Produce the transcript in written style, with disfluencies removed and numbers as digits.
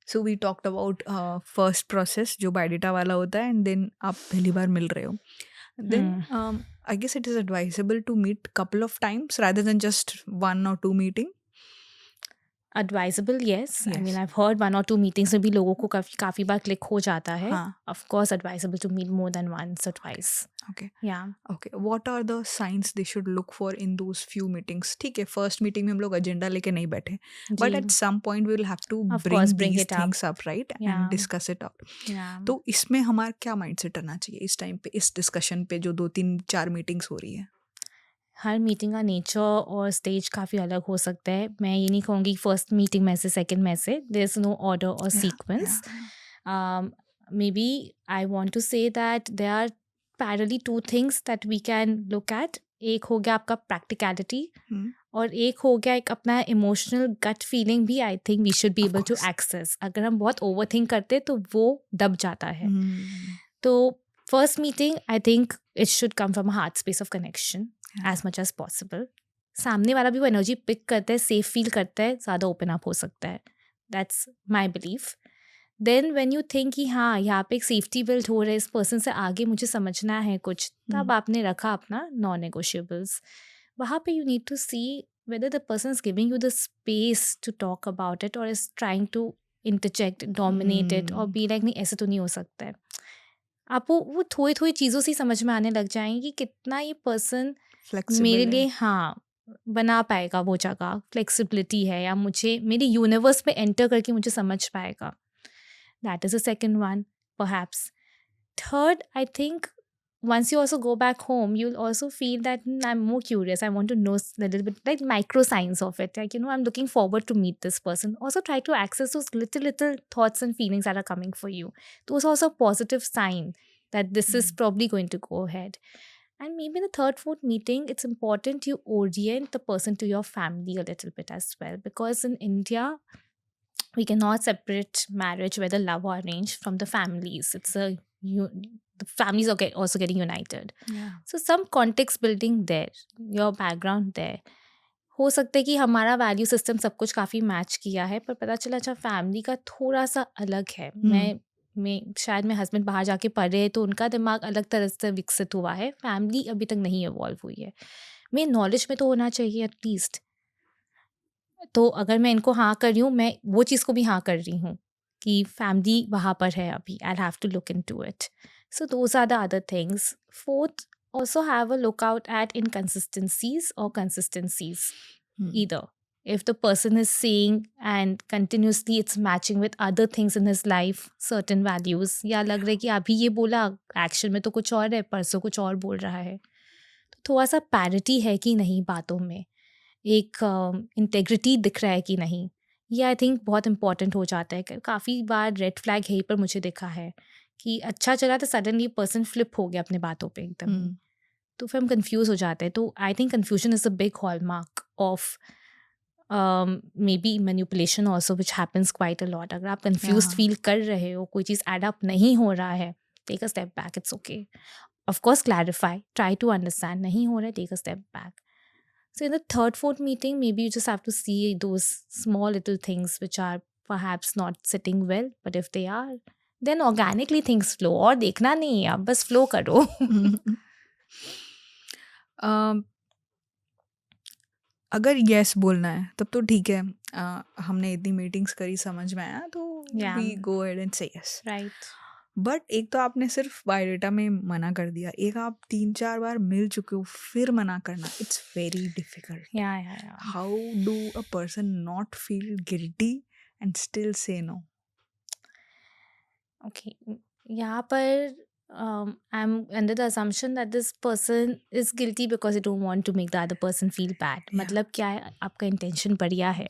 So we talked about first process जो biodata वाला होता है, एंड देन आप पहली बार मिल रहे हो. Then I guess it is advisable to meet couple of times rather than just 1 or 2 meeting. Advisable, yes. I mean, Yes. I've heard 1 or 2 meetings में भी लोगों को काफ़ी बार क्लिक हो जाता है. हाँ. Of course, advisable to meet more than once or twice. Okay. Yeah. Okay. What are the signs they should look for in those few meetings? ठीक है, फर्स्ट मीटिंग में हम लोग एजेंडा लेके नहीं बैठे, बट जी. At some point we will have to Of bring course, bring these it up. Things up, right, and Yeah. Discuss it out. Yeah. तो इसमें हमारा क्या माइंडसेट रहना चाहिए इस टाइम पे, इस डिस्कशन पे जो 2-3-4 मीटिंग्स हो रही है? हर मीटिंग का नेचर और स्टेज काफ़ी अलग हो सकता है. मैं ये नहीं कहूँगी फर्स्ट मीटिंग में से सेकंड में से. देयर इज़ नो ऑर्डर और sequence. Maybe I want to say that there are parallelly 2 things that we can look at. एक हो गया आपका प्रैक्टिकलिटी और एक हो गया एक अपना इमोशनल गट फीलिंग भी. I think we should be able to access. अगर हम बहुत ओवर थिंक करते तो वो दब जाता है. तो first meeting I think it should come from a heart space of connection as much as possible. सामने वाला भी वो एनर्जी पिक करता है, सेफ फील करता है, ज़्यादा ओपन अप हो सकता है. That's my belief. Then when you think कि हाँ यहाँ पे एक सेफ्टी बिल्ड हो रहा है, इस पर्सन से आगे मुझे समझना है कुछ, तब आपने रखा अपना नॉन नेगोशिएबल्स. वहाँ पे you need to see whether the person is giving you the space to talk about it or is trying to interject, dominate it और be like नहीं ऐसे तो नहीं हो सकता है. आपको वो थोड़ी थोड़ी चीज़ों से समझ में आने लग जाएंगी कि कितना ये पर्सन मेरे लिए हाँ बना पाएगा वो जगह, फ्लेक्सिबिलिटी है या मुझे मेरे यूनिवर्स में एंटर करके मुझे समझ पाएगा. That is a second one perhaps. Third, I think once you also go back home, you'll also feel that I'm more curious. I want to know a little bit like micro signs of it. Like, I'm looking forward to meet this person. Also try to access those little thoughts and feelings that are coming for you. Those are also a positive sign that this is probably going to go ahead. And maybe in the third, fourth meeting, it's important you orient the person to your family a little bit as well. Because in India, we cannot separate marriage, whether love or arranged, from the families. The families are also getting united. Yeah. So some context building there, your background there. हो सकता है कि हमारा value system सब कुछ काफ़ी match किया है, पर पता चला अच्छा फैमिली का थोड़ा सा अलग है. मैं शायद मेरे हस्बैंड बाहर जाके पढ़े तो उनका दिमाग अलग तरह से विकसित हुआ है, फैमिली अभी तक नहीं इवॉल्व हुई है. मेरे नॉलेज में तो होना चाहिए एटलीस्ट. तो अगर मैं इनको हाँ कर रही हूँ, मैं वो चीज़ को भी हाँ कर रही हूँ कि फैमिली वहाँ पर है अभी. I have to look into it. So those are the other things. Fourth, also have a look out at inconsistencies or consistencies. Either. If the person is saying and continuously it's matching with other things in his life, certain values, या लग रहा है कि अभी ये बोला, action में तो कुछ और है, परसों कुछ और बोल रहा है. तो थोड़ा सा पैरिटी है कि नहीं बातों में, एक इंटेग्रिटी दिख रहा है कि नहीं, ये आई थिंक बहुत इंपॉर्टेंट हो जाता है. काफ़ी बार रेड फ्लैग यहीं पर मुझे दिखा है कि अच्छा चला तो सडनली पर्सन फ्लिप हो गया अपने बातों पे एकदम. तो फिर हम कंफ्यूज हो जाते हैं. तो I think confusion is a big hallmark of may be manipulation also which happens quite a lot. अगर आप कन्फ्यूज फील कर रहे हो, कोई चीज़ एड अप नहीं हो रहा है, take a step back. It's okay. Of course clarify, try to understand. नहीं हो रहा है, take a step back. So in the third, fourth meeting, maybe you just have to see those small little things which are perhaps not sitting well, but if they are, then organically things flow. और देखना नहीं है, आप बस flow करो. अगर yes बोलना है तब तो ठीक है. हमने इतनी मीटिंग्स करी, समझ में आया, तो we go ahead and say yes. Right. But एक तो आपने सिर्फ बायोडेटा में मना कर दिया, एक आप 3-4 बार मिल चुके हो फिर मना करना, it's very difficult. How do a person not feel guilty and still say no? Okay, यहाँ पर I'm under the assumption that this person is guilty because they don't want to make the other person feel bad. मतलब क्या है, आपका intention बढ़िया है,